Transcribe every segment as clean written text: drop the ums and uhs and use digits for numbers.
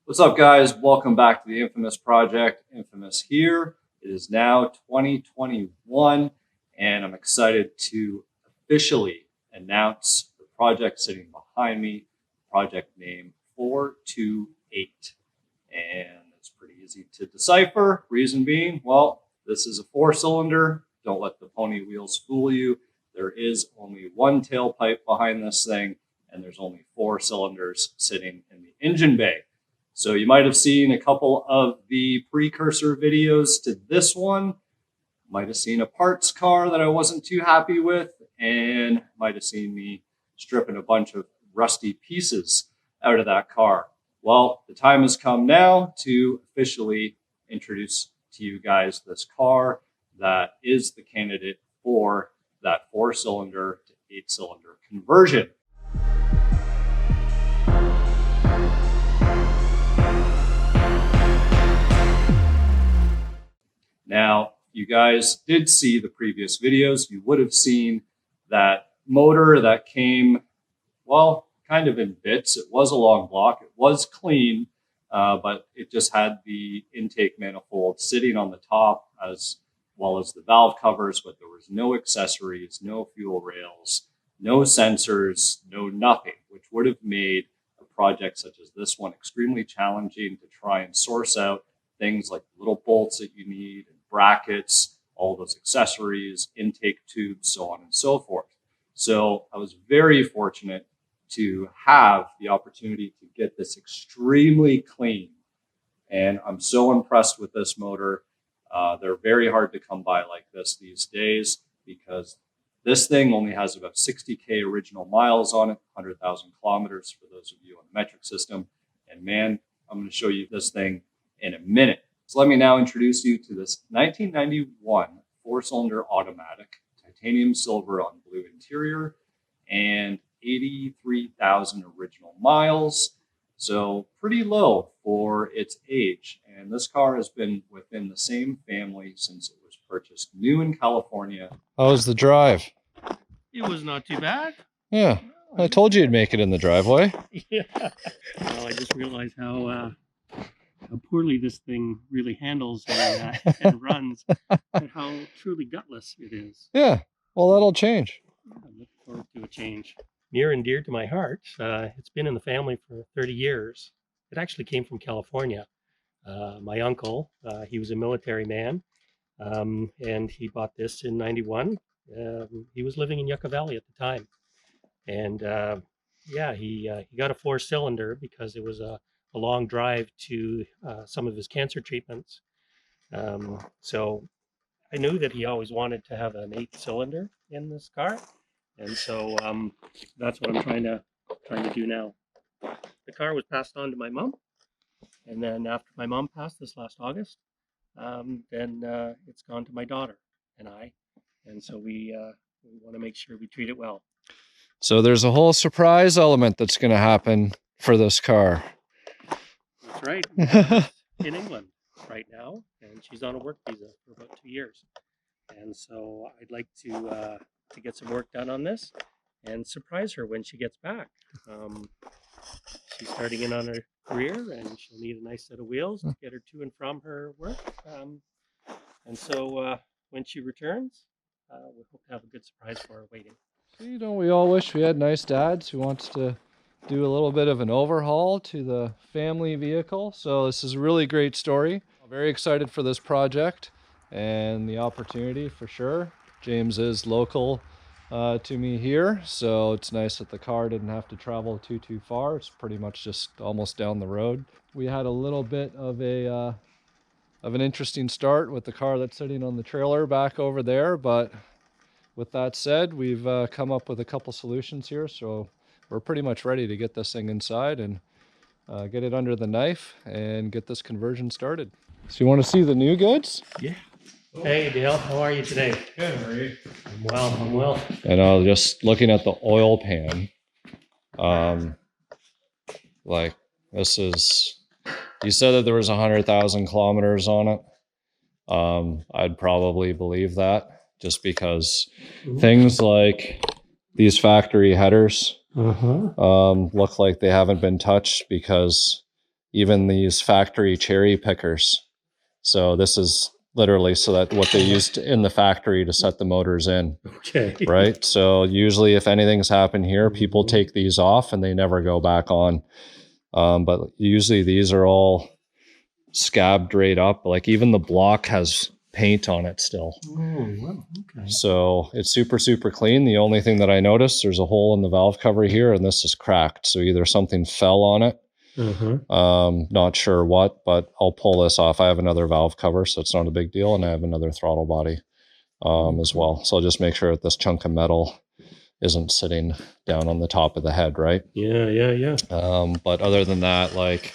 What's up, guys? Welcome back to the Infamous Project. Infamous here. It is now 2021, and I'm excited to officially announce the project sitting behind me, project name 428. And it's pretty easy to decipher. Reason being, well, this is a 4-cylinder. Don't let the pony wheels fool you. There is only one tailpipe behind this thing, and there's only 4 cylinders sitting in the engine bay. So you might have seen a couple of the precursor videos to this one. Might have seen a parts car that I wasn't too happy with, and might have seen me stripping a bunch of rusty pieces out of that car. Well, the time has come now to officially introduce to you guys this car that is the candidate for that 4-cylinder to 8-cylinder conversion. Now, you guys did see the previous videos. You would have seen that motor that came, well, kind of in bits. It was a long block. It was clean, but it just had the intake manifold sitting on the top as well as the valve covers, but there was no accessories, no fuel rails, no sensors, no nothing, which would have made a project such as this one extremely challenging to try and source out things like little bolts that you need, and brackets, all those accessories, intake tubes, so on and so forth. So I was very fortunate to have the opportunity to get this extremely clean. And I'm so impressed with this motor. They're very hard to come by like this these days, because this thing only has about 60K original miles on it, 100,000 kilometers for those of you on the metric system. And man, I'm going to show you this thing in a minute. So let me now introduce you to this 1991 4-cylinder automatic, titanium silver on blue interior, and 83,000 original miles. So pretty low for its age. And this car has been within the same family since it was purchased new in California. How was the drive? It was not too bad. Yeah, I told you you'd make it in the driveway. Yeah. Well, I just realized how poorly this thing really handles and runs, and how truly gutless it is. Yeah, well, that'll change. I'm looking forward to a change. Near and dear to my heart. It's been in the family for 30 years. It actually came from California. My uncle, he was a military man, and he bought this in '91. He was living in Yucca Valley at the time. And yeah, he got a 4-cylinder because it was a long drive to some of his cancer treatments. So I knew that he always wanted to have an 8-cylinder in this car. And so that's what I'm trying to do now. The car was passed on to my mom. And then after my mom passed this last August, then it's gone to my daughter and I. And so we want to make sure we treat it well. So there's a whole surprise element that's going to happen for this car. That's right. In England right now, and she's on a work visa for about 2 years. And so I'd like to get some work done on this and surprise her when she gets back. She's starting in on her career, and she'll need a nice set of wheels to get her to and from her work. And so when she returns, we hope to have a good surprise for her waiting. You know, we all wish we had nice dads who wants to do a little bit of an overhaul to the family vehicle. So this is a really great story. I'm very excited for this project and the opportunity for sure. James is local to me here, so it's nice that the car didn't have to travel too far. It's pretty much just almost down the road. We had a little bit of an interesting start with the car that's sitting on the trailer back over there, but with that said, we've come up with a couple solutions here, so we're pretty much ready to get this thing inside and get it under the knife and get this conversion started. So you want to see the new goods? Yeah. Hey Dale, how are you today? Good, how are you? I'm well. And just looking at the oil pan, like this is, you said that there was 100,000 kilometers on it. I'd probably believe that, just because things like these factory headers look like they haven't been touched because even these factory cherry pickers. So this is literally so that what they used in the factory to set the motors in. Okay. Right. So usually if anything's happened here, people take these off and they never go back on. But usually these are all scabbed right up. Like even the block has paint on it still. Oh, wow. Okay. So it's super, super clean. The only thing that I noticed, there's a hole in the valve cover here and this is cracked. So either something fell on it. Not sure what, but I'll pull this off. I have another valve cover, so it's not a big deal. And I have another throttle body as well. So I'll just make sure that this chunk of metal isn't sitting down on the top of the head, right? Yeah. But other than that, like,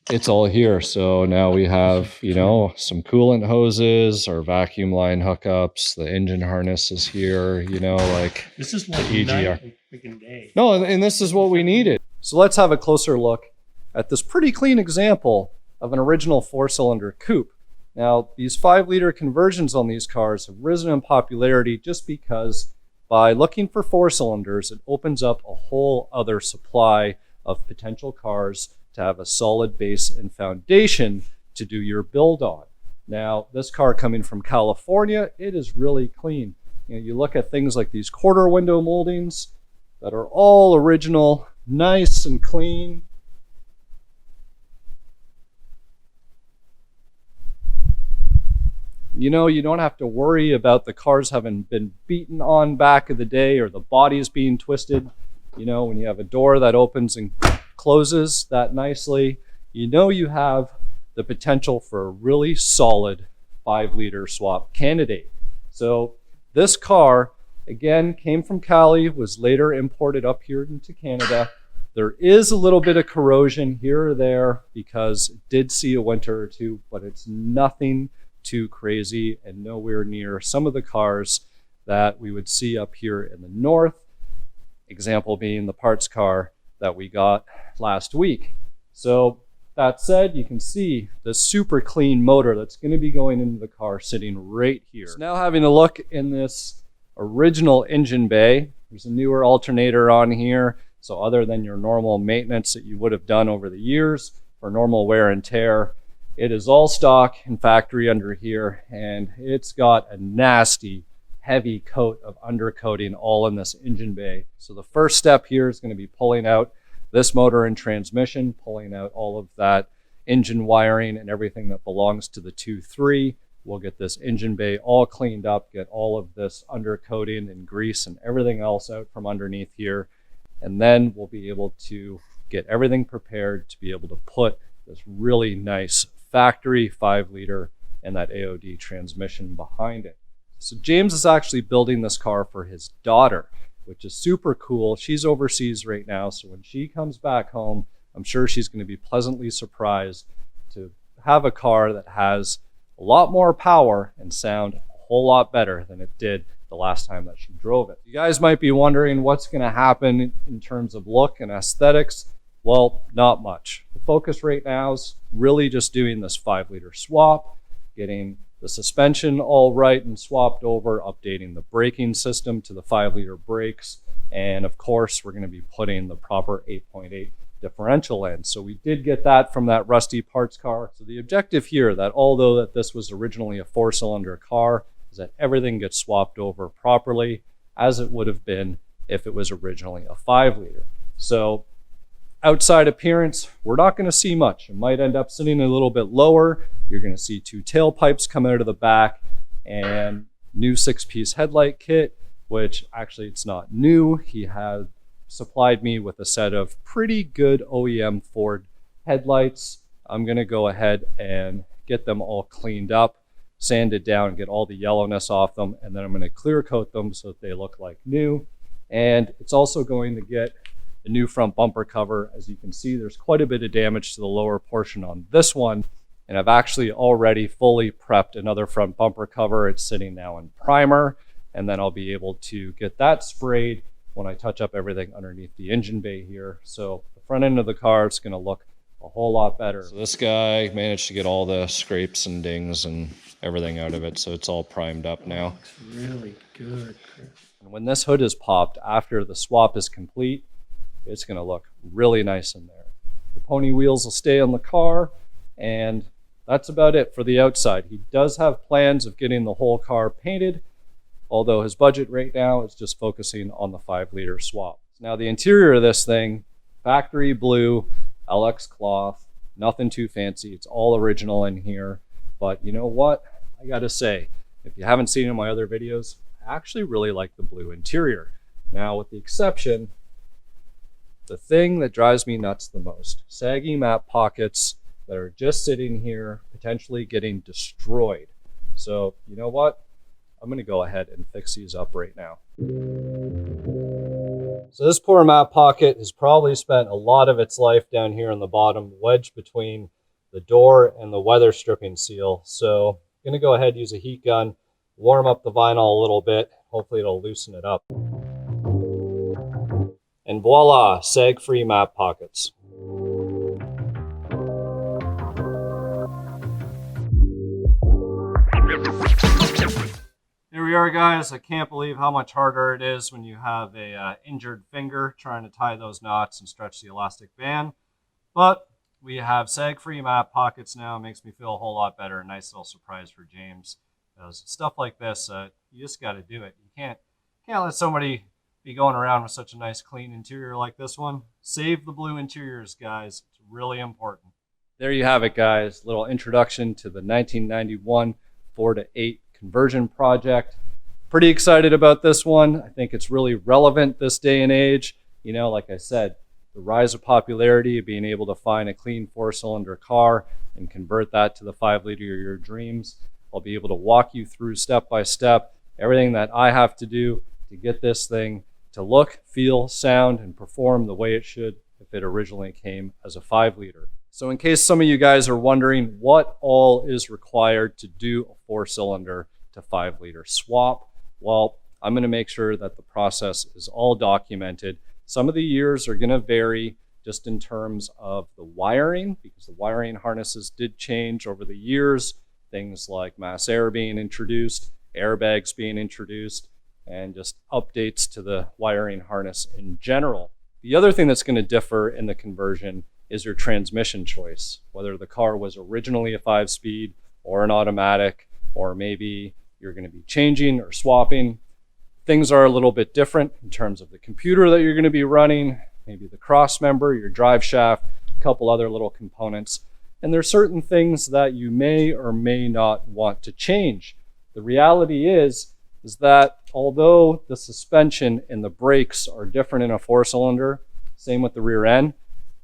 it's all here. So now we have, you know, some coolant hoses or vacuum line hookups. The engine harness is here, you know, like this is like the EGR. night and freaking day. No, and this is what we needed. So let's have a closer look at this pretty clean example of an original 4-cylinder coupe. Now, these 5-liter conversions on these cars have risen in popularity just because by looking for 4-cylinders, it opens up a whole other supply of potential cars to have a solid base and foundation to do your build on. Now, this car coming from California, it is really clean. You know, you look at things like these quarter window moldings that are all original, nice and clean. You know, you don't have to worry about the cars having been beaten on back of the day or the bodies being twisted. You know, when you have a door that opens and closes that nicely, you know you have the potential for a really solid 5-liter swap candidate. So this car, again, came from Cali, was later imported up here into Canada. There is a little bit of corrosion here or there because it did see a winter or two, but it's nothing too crazy and nowhere near some of the cars that we would see up here in the north. Example being the parts car that we got last week. So that said, you can see the super clean motor that's going to be going into the car sitting right here. So now having a look in this original engine bay, there's a newer alternator on here. So other than your normal maintenance that you would have done over the years for normal wear and tear, it is all stock and factory under here, and it's got a nasty heavy coat of undercoating all in this engine bay. So the first step here is going to be pulling out this motor and transmission, pulling out all of that engine wiring and everything that belongs to the 2.3. We'll get this engine bay all cleaned up, get all of this undercoating and grease and everything else out from underneath here. And then we'll be able to get everything prepared to be able to put this really nice factory 5-liter and that AOD transmission behind it. So James is actually building this car for his daughter, which is super cool. She's overseas right now, so when she comes back home, I'm sure she's going to be pleasantly surprised to have a car that has a lot more power and sound a whole lot better than it did the last time that she drove it. You guys might be wondering what's going to happen in terms of look and aesthetics. Well, not much. The focus right now is really just doing this 5-liter swap, getting the suspension all right and swapped over, updating the braking system to the 5-liter brakes, and of course we're going to be putting the proper 8.8 differential in. So we did get that from that rusty parts car. So the objective here, that although that this was originally a 4-cylinder car, is that everything gets swapped over properly as it would have been if it was originally a 5-liter. So outside appearance, we're not going to see much. It might end up sitting a little bit lower. You're going to see 2 tailpipes come out of the back and new 6-piece headlight kit, which actually it's not new. He had supplied me with a set of pretty good OEM Ford headlights. I'm going to go ahead and get them all cleaned up, sanded down, get all the yellowness off them, and then I'm going to clear coat them so that they look like new. And it's also going to get a new front bumper cover. As you can see, there's quite a bit of damage to the lower portion on this one, and I've actually already fully prepped another front bumper cover. It's sitting now in primer, and then I'll be able to get that sprayed when I touch up everything underneath the engine bay here. So the front end of the car is going to look a whole lot better. So this guy managed to get all the scrapes and dings and everything out of it, so it's all primed up now. Looks really good, Chris. And when this hood is popped after the swap is complete, it's going to look really nice in there. The pony wheels will stay on the car, and that's about it for the outside. He does have plans of getting the whole car painted, although his budget right now is just focusing on the 5-liter swap. Now the interior of this thing, factory blue, LX cloth, nothing too fancy. It's all original in here. But you know what? I gotta say, if you haven't seen in my other videos, I actually really like the blue interior. Now with the exception, the thing that drives me nuts the most, saggy map pockets that are just sitting here, potentially getting destroyed. So you know what? I'm gonna go ahead and fix these up right now. So this poor map pocket has probably spent a lot of its life down here on the bottom, wedged between the door and the weather stripping seal. So I'm gonna go ahead and use a heat gun, warm up the vinyl a little bit. Hopefully it'll loosen it up. And voila, sag-free map pockets. Here we are, guys. I can't believe how much harder it is when you have a injured finger trying to tie those knots and stretch the elastic band. But we have sag-free map pockets now. It makes me feel a whole lot better. A nice little surprise for James. Because stuff like this, you just got to do it. You can't let somebody be going around with such a nice clean interior like this one. Save the blue interiors, guys. It's really important. There you have it, guys. Little introduction to the 1991 4-8 conversion project. Pretty excited about this one. I think it's really relevant this day and age. You know, like I said, the rise of popularity of being able to find a clean 4-cylinder car and convert that to the 5-liter of your dreams. I'll be able to walk you through step by step everything that I have to do to get this thing to look, feel, sound, and perform the way it should if it originally came as a 5-liter. So in case some of you guys are wondering what all is required to do a 4-cylinder to 5-liter swap, well, I'm going to make sure that the process is all documented. Some of the years are going to vary just in terms of the wiring, because the wiring harnesses did change over the years. Things like mass air being introduced, airbags being introduced, and just updates to the wiring harness in general. The other thing that's going to differ in the conversion is your transmission choice, whether the car was originally a 5-speed or an automatic, or maybe you're going to be changing or swapping. Things are a little bit different in terms of the computer that you're going to be running, maybe the cross member, your drive shaft, a couple other little components. And there's certain things that you may or may not want to change. The reality is that although the suspension and the brakes are different in a 4-cylinder, same with the rear end,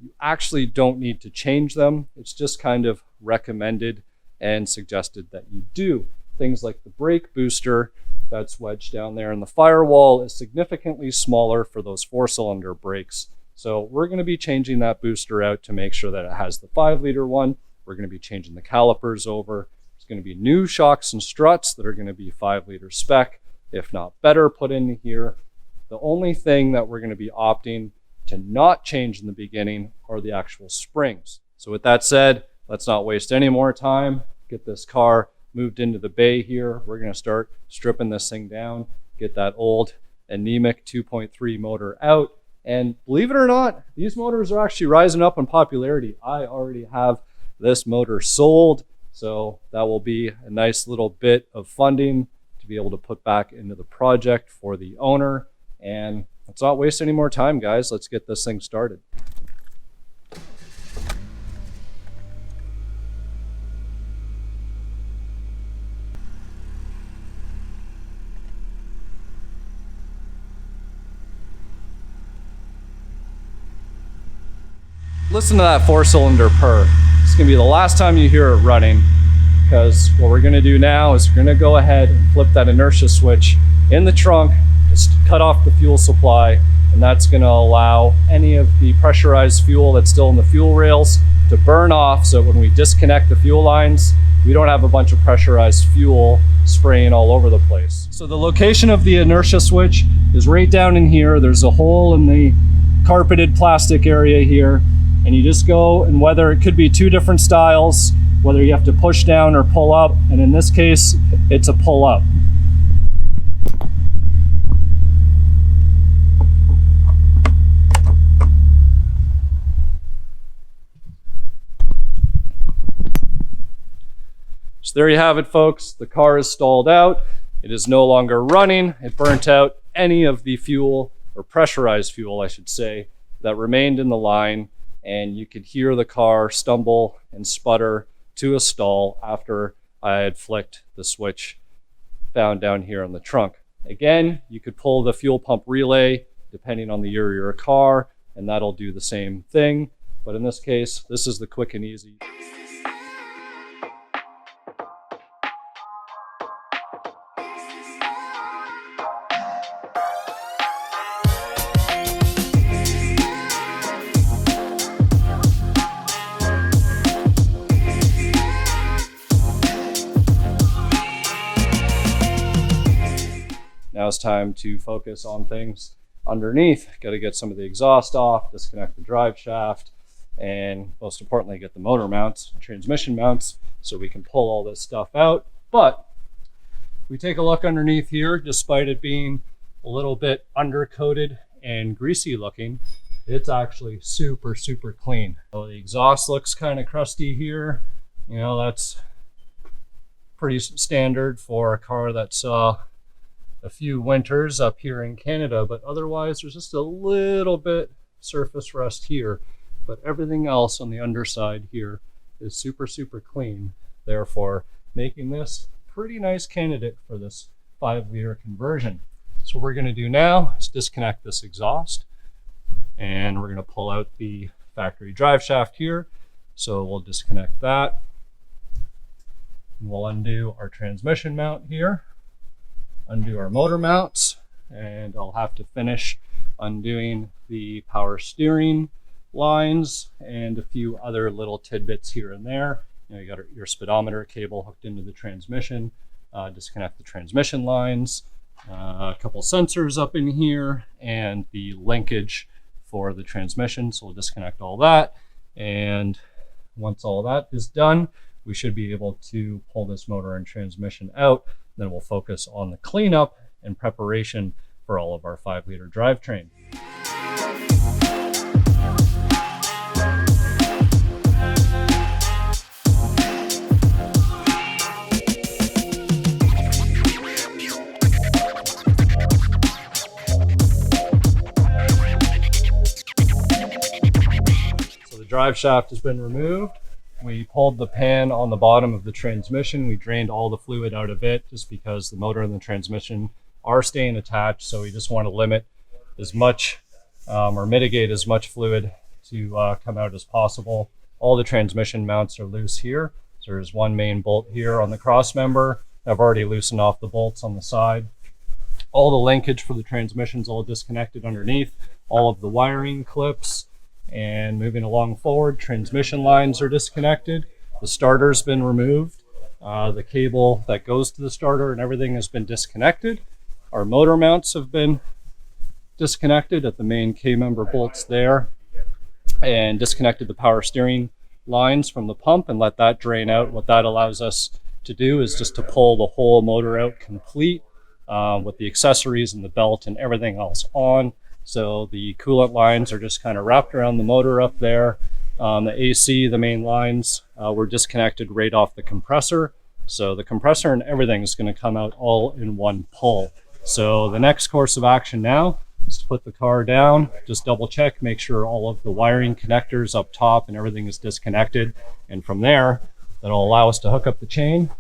you actually don't need to change them. It's just kind of recommended and suggested that you do. Things like the brake booster that's wedged down there in the firewall is significantly smaller for those 4-cylinder brakes. So we're going to be changing that booster out to make sure that it has the 5-liter one. We're going to be changing the calipers over. There's going to be new shocks and struts that are going to be 5-liter spec, if not better, put in here. The only thing that we're going to be opting to not change in the beginning are the actual springs. So with that said, let's not waste any more time. Get this car moved into the bay here. We're going to start stripping this thing down, get that old anemic 2.3 motor out. And believe it or not, these motors are actually rising up in popularity. I already have this motor sold, so that will be a nice little bit of funding to be able to put back into the project for the owner. And let's not waste any more time, guys. Let's get this thing started. Listen to that 4-cylinder purr. It's gonna be the last time you hear it running, because what we're gonna do now is we're gonna go ahead and flip that inertia switch in the trunk, just cut off the fuel supply, and that's gonna allow any of the pressurized fuel that's still in the fuel rails to burn off, so when we disconnect the fuel lines, we don't have a bunch of pressurized fuel spraying all over the place. So the location of the inertia switch is right down in here. There's a hole in the carpeted plastic area here. And you just go, and whether it could be two different styles, whether you have to push down or pull up, and in this case, it's a pull up. So there you have it, folks. The car is stalled out. It is no longer running. It burnt out any of the fuel, or pressurized fuel, I should say, that remained in the line. And you could hear the car stumble and sputter to a stall after I had flicked the switch found down here on the trunk. Again, you could pull the fuel pump relay depending on the year of your car, and that'll do the same thing. But in this case, this is the quick and easy. Now it's time to focus on things underneath. Got to get some of the exhaust off, disconnect the drive shaft, and most importantly, get the motor mounts, transmission mounts, so we can pull all this stuff out. But if we take a look underneath here, despite it being a little bit undercoated and greasy looking, it's actually super, super clean. So the exhaust looks kind of crusty here. You know, that's pretty standard for a car that saw a few winters up here in Canada, but otherwise there's just a little bit surface rust here, but everything else on the underside here is super, super clean, therefore making this a pretty nice candidate for this 5-liter conversion. So what we're going to do now is disconnect this exhaust, and we're going to pull out the factory drive shaft here. So we'll disconnect that, and we'll undo our transmission mount here, undo our motor mounts, and I'll have to finish undoing the power steering lines and a few other little tidbits here and there. You know, you got your speedometer cable hooked into the transmission, disconnect the transmission lines, a couple sensors up in here, and the linkage for the transmission. So we'll disconnect all that, and once all that is done, we should be able to pull this motor and transmission out. Then we'll focus on the cleanup and preparation for all of our 5-liter drivetrain. So the drive shaft has been removed. We pulled the pan on the bottom of the transmission. We drained all the fluid out of it just because the motor and the transmission are staying attached. So we just want to limit as much or mitigate as much fluid to come out as possible. All the transmission mounts are loose here. So there's one main bolt here on the cross member. I've already loosened off the bolts on the side. All the linkage for the transmission's all disconnected underneath. All of the wiring clips. And moving along forward, transmission lines are disconnected. The starter's been removed. The cable that goes to the starter and everything has been disconnected. Our motor mounts have been disconnected at the main K-member bolts there, and disconnected the power steering lines from the pump and let that drain out. What that allows us to do is just to pull the whole motor out complete with the accessories and the belt and everything else on. So the coolant lines are just kind of wrapped around the motor up there. The AC, the main lines, were disconnected right off the compressor. So the compressor and everything is going to come out all in one pull. So the next course of action now is to put the car down, just double check, make sure all of the wiring connectors up top and everything is disconnected. And from there, that'll allow us to hook up the chain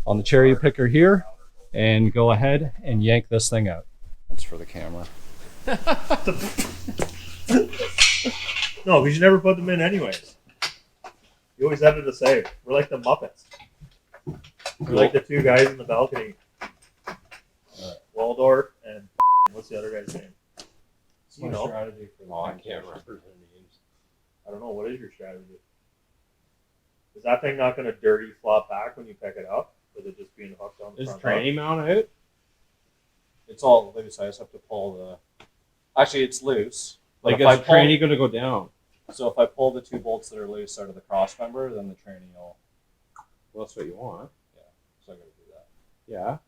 on the cherry picker here and go ahead and yank this thing out. That's for the camera. No, because you never put them in anyways. You always have to say, we're like the Muppets. We're like the two guys in the balcony. Waldorf and what's the other guy's name? You know? Strategy for I can't remember their names. I don't know. What is your strategy? Is that thing not going to dirty flop back when you pick it up? With it just being hooked on the front? Is tranny mount out? It's all loose. I just have to pull the. Actually, it's loose. But Like, if I is pull, tranny going to go down? so if I pull the two bolts that are loose out of the cross member, then the tranny will. Well, that's what you want. So I got to do that. Yeah.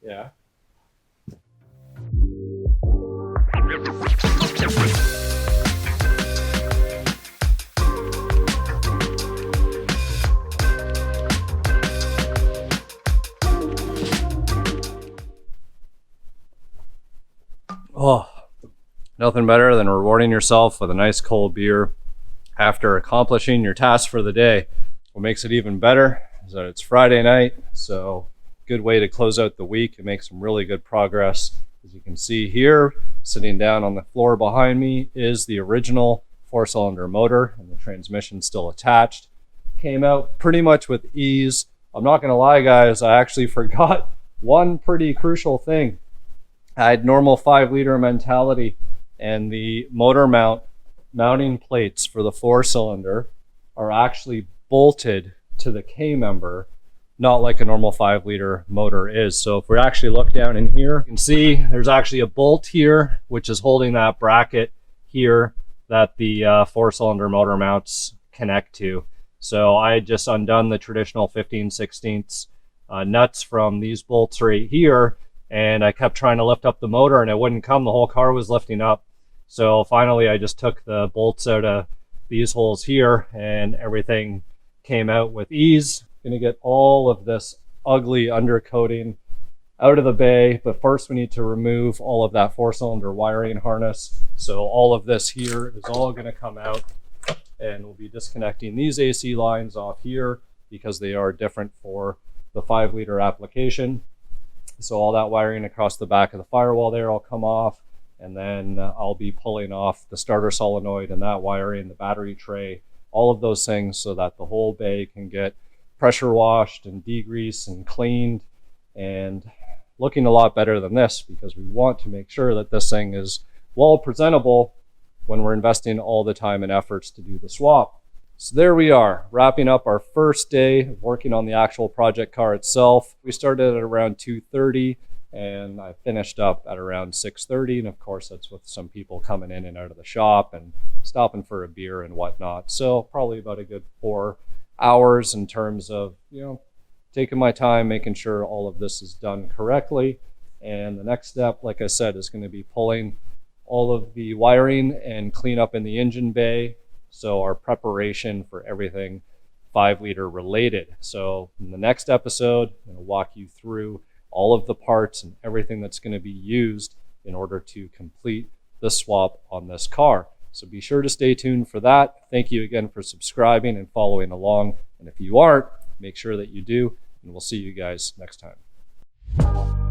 Yeah. Yeah. Oh, nothing better than rewarding yourself with a nice cold beer after accomplishing your task for the day. What makes it even better is that it's Friday night, so good way to close out the week and make some really good progress. As you can see here, sitting down on the floor behind me is the original 4-cylinder motor, and the transmission still attached. Came out pretty much with ease. I'm not gonna lie, guys, I actually forgot one pretty crucial thing. I had normal 5-liter mentality, and the motor mounting plates for the 4-cylinder are actually bolted to the K-member, not like a normal 5-liter motor is. So if we actually look down in here, you can see there's actually a bolt here, which is holding that bracket here that the 4-cylinder motor mounts connect to. So I had just undone the traditional 15/16 nuts from these bolts right here, and I kept trying to lift up the motor and it wouldn't come. The whole car was lifting up. So finally I just took the bolts out of these holes here and everything came out with ease. Gonna get all of this ugly undercoating out of the bay, but first we need to remove all of that 4-cylinder wiring harness. So all of this here is all gonna come out, and we'll be disconnecting these AC lines off here because they are different for the 5-liter application. So all that wiring across the back of the firewall there will come off, and then I'll be pulling off the starter solenoid and that wiring, the battery tray, all of those things, so that the whole bay can get pressure washed and degreased and cleaned and looking a lot better than this, because we want to make sure that this thing is well presentable when we're investing all the time and efforts to do the swap. So there we are, wrapping up our first day of working on the actual project car itself. We started at around 2:30 and I finished up at around 6:30, and of course that's with some people coming in and out of the shop and stopping for a beer and whatnot. So probably about a good 4 hours in terms of, taking my time, making sure all of this is done correctly. And the next step, like I said, is going to be pulling all of the wiring and clean up in the engine bay. So our preparation for everything 5-liter related. So in the next episode, I'm going to walk you through all of the parts and everything that's going to be used in order to complete the swap on this car. So be sure to stay tuned for that. Thank you again for subscribing and following along. And if you aren't, make sure that you do, and we'll see you guys next time.